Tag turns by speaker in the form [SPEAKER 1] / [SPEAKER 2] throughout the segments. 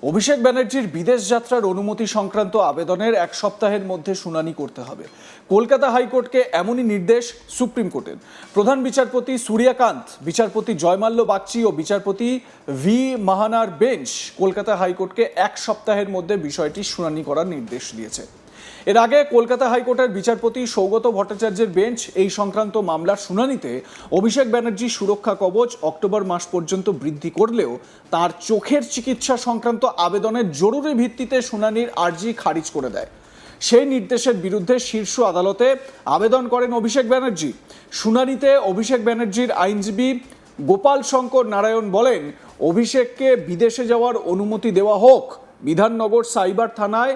[SPEAKER 1] অভিষেক ব্যানার্জির বিদেশ যাত্রার অনুমতি সংক্রান্ত আবেদনের এক সপ্তাহের মধ্যে শুনানি করতে হবে। কলকাতা হাইকোর্টকে এমনই নির্দেশ সুপ্রিম কোর্টের। প্রধান বিচারপতি সূর্যকান্ত, বিচারপতি জয়মাল্য বাগচি ও বিচারপতি ভি মাহানার বেঞ্চ কলকাতা হাইকোর্টকে এক সপ্তাহের মধ্যে বিষয়টি শুনানি করার নির্দেশ দিয়েছে। এর আগে কলকাতা হাইকোর্টের বিচারপতি সৌগত ভট্টাচার্যের বেঞ্চ এই সংক্রান্ত মামলার শুনানিতে অভিষেক ব্যানার্জির সুরক্ষা কবচ অক্টোবর মাস পর্যন্ত বৃদ্ধি করলেও তার চোখের চিকিৎসা সংক্রান্ত আবেদনের জরুরি ভিত্তিতে শুনানির আর্জি খারিজ করে দেয়। সেই নির্দেশের বিরুদ্ধে শীর্ষ আদালতে আবেদন করেন অভিষেক ব্যানার্জি। শুনানিতে অভিষেক ব্যানার্জির আইনজীবী গোপাল শঙ্কর নারায়ণ বলেন, অভিষেককে বিদেশে যাওয়ার অনুমতি দেওয়া হোক। বিধাননগর সাইবার থানায়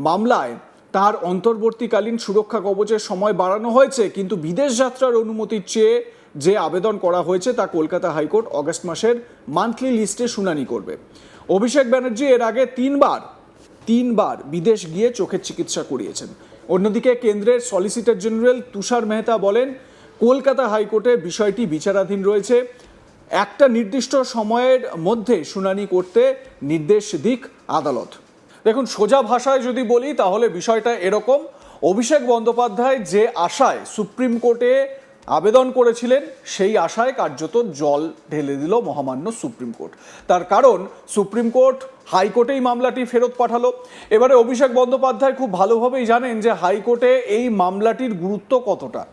[SPEAKER 1] মামলায় তার অন্তর্বর্তীকালীন সুরক্ষা কবচের সময় বাড়ানো হয়েছে, কিন্তু বিদেশ যাত্রার অনুমতির চেয়ে যে আবেদন করা হয়েছে তা কলকাতা হাইকোর্ট অগস্ট মাসের মান্থলি লিস্টে শুনানি করবে। অভিষেক ব্যানার্জি এর আগে তিনবার বিদেশ গিয়ে চোখের চিকিৎসা করিয়েছেন। অন্যদিকে কেন্দ্রের সলিসিটর জেনারেল তুষার মেহতা বলেন, কলকাতা হাইকোর্টে বিষয়টি বিচারাধীন রয়েছে। একটা নির্দিষ্ট সময়ের মধ্যে শুনানি করতে নির্দেশ দিক আদালত। দেখুন, সোজা ভাষায় যদি বলি তাহলে বিষয়টা এরকম, অভিষেক বন্দ্যোপাধ্যায় যে আশায় সুপ্রিম কোর্টে আবেদন করেছিলেন সেই আশায় কার্যত জল ঢেলে দিল মহামান্য সুপ্রিম কোর্ট। তার কারণ, সুপ্রিম কোর্ট হাইকোর্টেই মামলাটি ফেরত পাঠালো। এবারে অভিষেক বন্দ্যোপাধ্যায় খুব ভালোভাবেই জানেন যে হাইকোর্টে এই মামলাটির গুরুত্ব কতটা,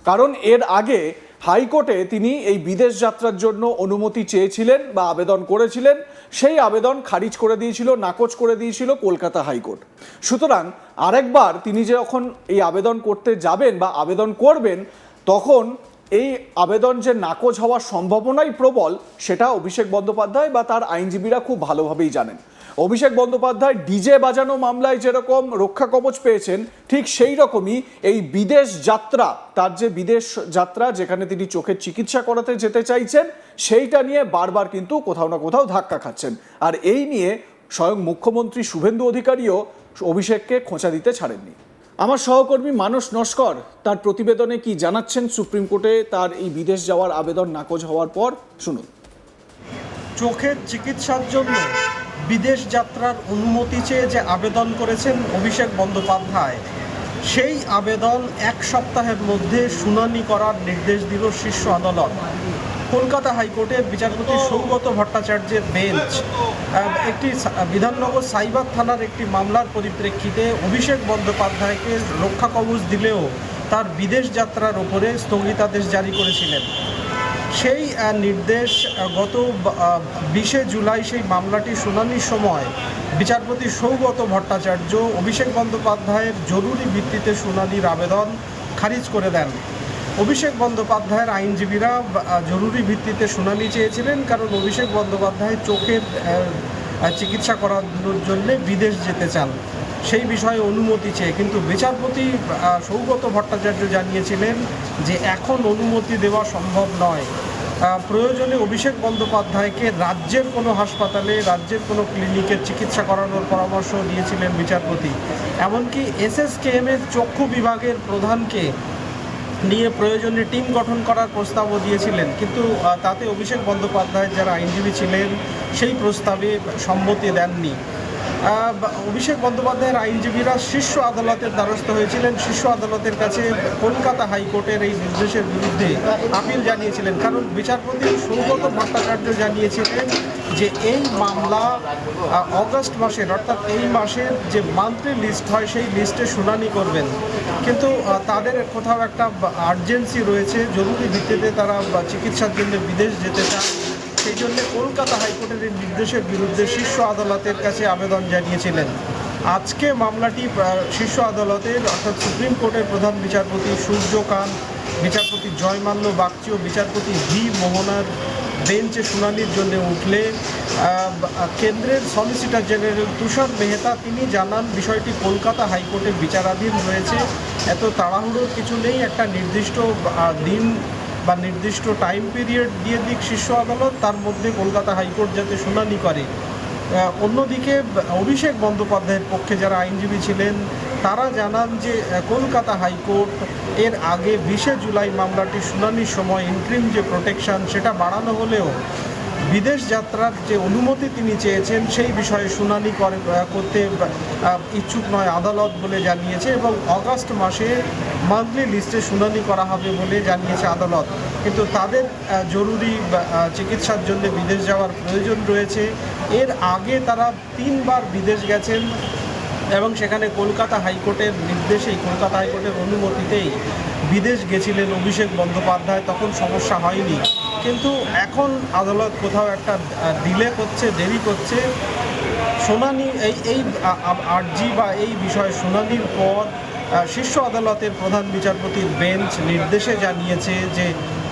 [SPEAKER 1] কারণ এর আগে হাইকোর্টে তিনি এই বিদেশ যাত্রার জন্য অনুমতি চেয়েছিলেন বা আবেদন করেছিলেন, সেই আবেদন খারিজ করে দিয়েছিল, নাকচ করে দিয়েছিল কলকাতা হাইকোর্ট। সুতরাং আরেকবার তিনি যখন এই আবেদন করতে যাবেন বা আবেদন করবেন, তখন এই আবেদন যে নাকচ হওয়ার সম্ভাবনাই প্রবল, সেটা অভিষেক বন্দ্যোপাধ্যায় বা তার আইনজীবীরা খুব ভালোভাবেই জানেন। অভিষেক বন্দ্যোপাধ্যায় ডিজে বাজানো মামলায় যেরকম রক্ষা কবচ পেয়েছেন, ঠিক সেই রকমই এই বিদেশ যাত্রা, তার যে বিদেশ যাত্রা যেখানে তিনি চোখের চিকিৎসা করাতে যেতে চাইছেন, সেইটা নিয়ে বারবার কিন্তু কোথাও না কোথাও ধাক্কা খাচ্ছেন। আর এই নিয়ে স্বয়ং মুখ্যমন্ত্রী শুভেন্দু অধিকারীও অভিষেককে খোঁচা দিতে ছাড়েননি। আমার সহকর্মী মানস নস্কর তার প্রতিবেদনে কি জানাচ্ছেন সুপ্রিম কোর্টে তার এই বিদেশ যাওয়ার আবেদন নাকচ হওয়ার পর, শুনুন।
[SPEAKER 2] চোখের চিকিৎসার জন্য বিদেশ যাত্রার অনুমতি চেয়ে যে আবেদন করেছেন অভিষেক বন্দ্যোপাধ্যায়, সেই আবেদন এক সপ্তাহের মধ্যে শুনানি করার নির্দেশ দিল শীর্ষ আদালত। কলকাতা হাইকোর্টের বিচারপতি সৌগত ভট্টাচার্যের বেঞ্চ একটি বিধাননগর সাইবার থানার একটি মামলার পরিপ্রেক্ষিতে অভিষেক বন্দ্যোপাধ্যায়কে রক্ষা কবচ দিলেও তার বিদেশ যাত্রার ওপরে স্থগিতাদেশ জারি করেছিলেন। সেই নির্দেশ গত 20 জুলাই সেই মামলাটি শুনানির সময় বিচারপতি সৌগত ভট্টাচার্য অভিষেক বন্দ্যোপাধ্যায়ের জরুরি ভিত্তিতে শুনানির আবেদন খারিজ করে দেন। অভিষেক বন্দ্যোপাধ্যায়ের আইনজীবীরা জরুরি ভিত্তিতে শুনানি চেয়েছিলেন, কারণ অভিষেক বন্দ্যোপাধ্যায় চোখের চিকিৎসা করানোর জন্য বিদেশ যেতে চান, সেই বিষয়ে অনুমতি চেয়ে। কিন্তু বিচারপতি সৌগত ভট্টাচার্য জানিয়েছিলেন যে এখন অনুমতি দেওয়া সম্ভব নয়। প্রয়োজনে অভিষেক বন্দ্যোপাধ্যায়কে রাজ্যের কোনো হাসপাতালে, রাজ্যের কোনো ক্লিনিকে চিকিৎসা করানোর পরামর্শ দিয়েছিলেন বিচারপতি। এমনকি এসএসকেএমের চক্ষু বিভাগের প্রধানকে নিয়ে প্রয়োজনে টিম গঠন করার প্রস্তাবও দিয়েছিলেন, কিন্তু তাতে অভিষেক বন্দ্যোপাধ্যায়ের যারা আইনজীবী ছিলেন সেই প্রস্তাবে সম্মতি দেননি। অভিষেক বন্দ্যোপাধ্যায়ের আইনজীবীরা শীর্ষ আদালতের দ্বারস্থ হয়েছিলেন। শীর্ষ আদালতের কাছে কলকাতা হাইকোর্টের এই নির্দেশের বিরুদ্ধে আপিল জানিয়েছিলেন, কারণ বিচারপতি সৌগত ভট্টাচার্য জানিয়েছিলেন যে এই মামলা অগস্ট মাসের, অর্থাৎ এই মাসের যে মান্থলি লিস্ট হয় সেই লিস্টে শুনানি করবেন। কিন্তু তাদের কোথাও একটা আর্জেন্সি রয়েছে, জরুরি ভিত্তিতে তারা চিকিৎসার জন্য বিদেশ যেতে চান, সেই জন্য কলকাতা হাইকোর্টের এই নির্দেশের বিরুদ্ধে শীর্ষ আদালতের কাছে আবেদন জানিয়েছিলেন। আজকে মামলাটি শীর্ষ আদালতের, অর্থাৎ সুপ্রিম কোর্টের প্রধান বিচারপতি সূর্যকান্ত, বিচারপতি জয়মাল্য বাগচি ও বিচারপতি ভি মোহনার বেঞ্চে শুনানির জন্য উঠলে কেন্দ্রের সলিসিটর জেনারেল তুষার মেহতা তিনি জানান বিষয়টি কলকাতা হাইকোর্টে বিচারাধীন রয়েছে, এত তাড়াহুড়োর কিছু নেই, একটা নির্দিষ্ট দিন বা নির্দিষ্ট টাইম পিরিয়ড দিয়ে দিক শীর্ষ আদালত, তার মধ্যে কলকাতা হাইকোর্ট যাতে শুনানি করে। অন্যদিকে অভিষেক বন্দ্যোপাধ্যায়ের পক্ষে যারা আইনজীবী ছিলেন তারা জানান যে কলকাতা হাইকোর্ট এর আগে 20 জুলাই মামলাটি শুনানির সময় ইন্ট্রিম যে প্রোটেকশন সেটা বাড়ানো হলেও বিদেশ যাত্রার যে অনুমতি তিনি চেয়েছেন সেই বিষয়ে শুনানি করতে ইচ্ছুক নয় আদালত বলে জানিয়েছে, এবং অগাস্ট মাসে মান্থলি লিস্টে শুনানি করা হবে বলে জানিয়েছে আদালত। কিন্তু তাদের জরুরি চিকিৎসার জন্য বিদেশ যাওয়ার প্রয়োজন রয়েছে। এর আগে তারা 3 বার বিদেশ গেছেন এবং সেখানে কলকাতা হাইকোর্টের নির্দেশেই, কলকাতা হাইকোর্টের অনুমতিতেই বিদেশ গেছিলেন অভিষেক বন্দ্যোপাধ্যায়, তখন সমস্যা হয়নি। কিন্তু এখন আদালত কোথাও একটা ডিলে করছে, দেরি করছে। শুনানি এই আর্জি বা এই বিষয়ে শুনানির পর শীর্ষ আদালতের প্রধান বিচারপতির বেঞ্চ নির্দেশে জানিয়েছে যে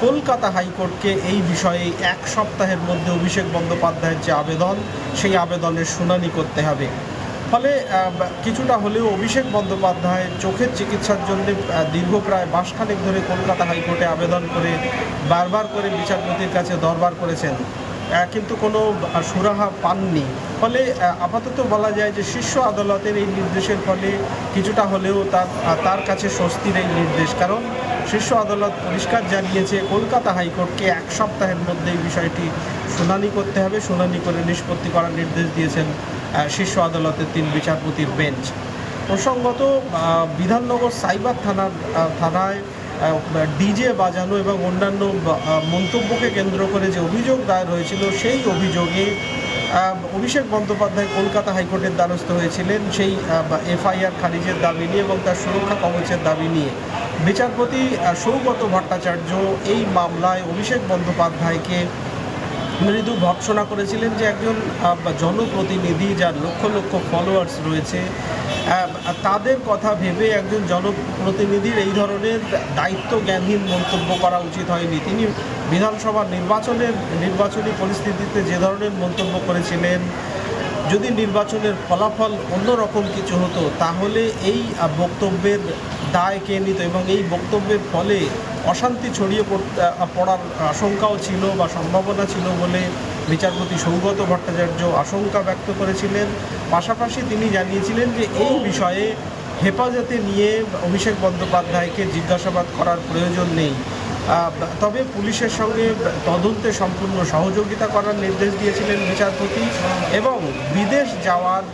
[SPEAKER 2] কলকাতা হাইকোর্টকে এই বিষয়ে 1 সপ্তাহের মধ্যে অভিষেক বন্দ্যোপাধ্যায়ের যে আবেদন, সেই আবেদনের শুনানি করতে হবে। ফলে কিছুটা হলেও অভিষেক বন্দ্যোপাধ্যায় চোখের চিকিৎসার জন্য দীর্ঘ প্রায় মাসখানেক ধরে কলকাতা হাইকোর্টে আবেদন করে বারবার করে বিচারপতির কাছে দরবার করেছেন, কিন্তু কোনো সুরাহা পাননি। ফলে আপাতত বলা যায় যে শীর্ষ আদালতের এই নির্দেশের ফলে কিছুটা হলেও তার কাছে স্বস্তির এই নির্দেশ, কারণ শীর্ষ আদালত পরিষ্কার জানিয়েছে কলকাতা হাইকোর্টকে 1 সপ্তাহের মধ্যে এই বিষয়টি শুনানি করতে হবে। শুনানি করে নিষ্পত্তি করার নির্দেশ দিয়েছেন শীর্ষ আদালতের 3 বিচারপতির বেঞ্চ। প্রসঙ্গত বিধাননগর সাইবার থানায় ডিজে বাজানো এবং অন্যান্য মন্তব্যকে কেন্দ্র করে যে অভিযোগ দায়ের হয়েছিল, সেই অভিযোগে অভিষেক বন্দ্যোপাধ্যায় কলকাতা হাইকোর্টের দ্বারস্থ হয়েছিলেন সেই এফআইআর খারিজের দাবি নিয়ে এবং তার সুরক্ষা কবচের দাবি নিয়ে। বিচারপতি সৌগত ভট্টাচার্য এই মামলায় অভিষেক বন্দ্যোপাধ্যায়কে মৃদু ভর্ৎসনা করেছিলেন যে একজন জনপ্রতিনিধি যার লক্ষ লক্ষ ফলোয়ার্স রয়েছে, তাদের কথা ভেবে একজন জনপ্রতিনিধির এই ধরনের দায়িত্বজ্ঞানহীন মন্তব্য করা উচিত হয়নি। তিনি বিধানসভা নির্বাচনী পরিস্থিতিতে যে ধরনের মন্তব্য করেছিলেন, যদি নির্বাচনের ফলাফল অন্যরকম কিছু হতো তাহলে এই বক্তব্যের দায় কে নিত, এবং এই বক্তব্যের ফলে অশান্তি ছড়িয়ে পড়ার আশঙ্কাও ছিল বা সম্ভাবনা ছিল বলে বিচারপতি সৌগত ভট্টাচার্য আশঙ্কা ব্যক্ত করেছিলেন। পাশাপাশি তিনি জানিয়েছিলেন যে এই বিষয়ে হেফাজতে নিয়ে অভিষেক বন্দ্যোপাধ্যায়কে জিজ্ঞাসাবাদ করার প্রয়োজন নেই, তবে পুলিশের সঙ্গে তদন্তে সম্পূর্ণ সহযোগিতা করার নির্দেশ দিয়েছিলেন বিচারপতি, এবং বিদেশ যাওয়ার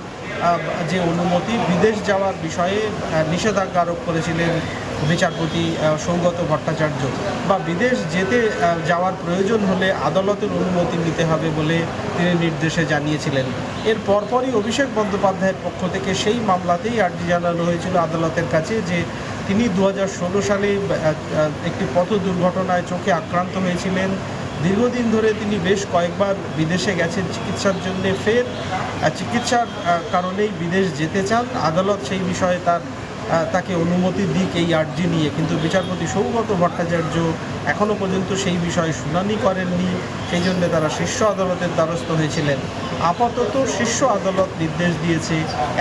[SPEAKER 2] যে অনুমতি, বিদেশ যাওয়ার বিষয়ে নিষেধাজ্ঞা আরোপ করেছিলেন বিচারপতি সৌগত ভট্টাচার্য, বা বিদেশ যাওয়ার প্রয়োজন হলে আদালতের অনুমতি নিতে হবে বলে তিনি নির্দেশে জানিয়েছিলেন। এর পরপরই অভিষেক বন্দ্যোপাধ্যায়ের পক্ষ থেকে সেই মামলাতেই আর্জি জানানো হয়েছিল আদালতের কাছে যে তিনি 2016 সালে একটি পথ দুর্ঘটনায় চোখে আক্রান্ত হয়েছিলেন। দীর্ঘদিন ধরে তিনি বেশ কয়েকবার বিদেশে গেছেন চিকিৎসার জন্যে, ফের চিকিৎসার কারণেই বিদেশ যেতে চান। আদালত সেই বিষয়ে তাকে অনুমতি দিক এই আর্জি নিয়ে, কিন্তু বিচারপতি সৌগত ভট্টাচার্য এখনও পর্যন্ত সেই বিষয়ে শুনানি করেননি, সেই জন্য তারা শীর্ষ আদালতের দ্বারস্থ হয়েছিলেন। আপাতত শীর্ষ আদালত নির্দেশ দিয়েছে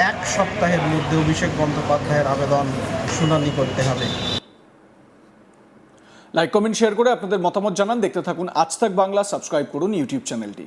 [SPEAKER 2] 1 সপ্তাহের মধ্যে অভিষেক বন্দ্যোপাধ্যায়ের আবেদন শুনানি করতে হবে।
[SPEAKER 1] লাইক, কমেন্ট, শেয়ার করে আপনাদের মতামত জানান। দেখতে থাকুন আজ তাক বাংলা, সাবস্ক্রাইব করুন ইউটিউব চ্যানেলটি।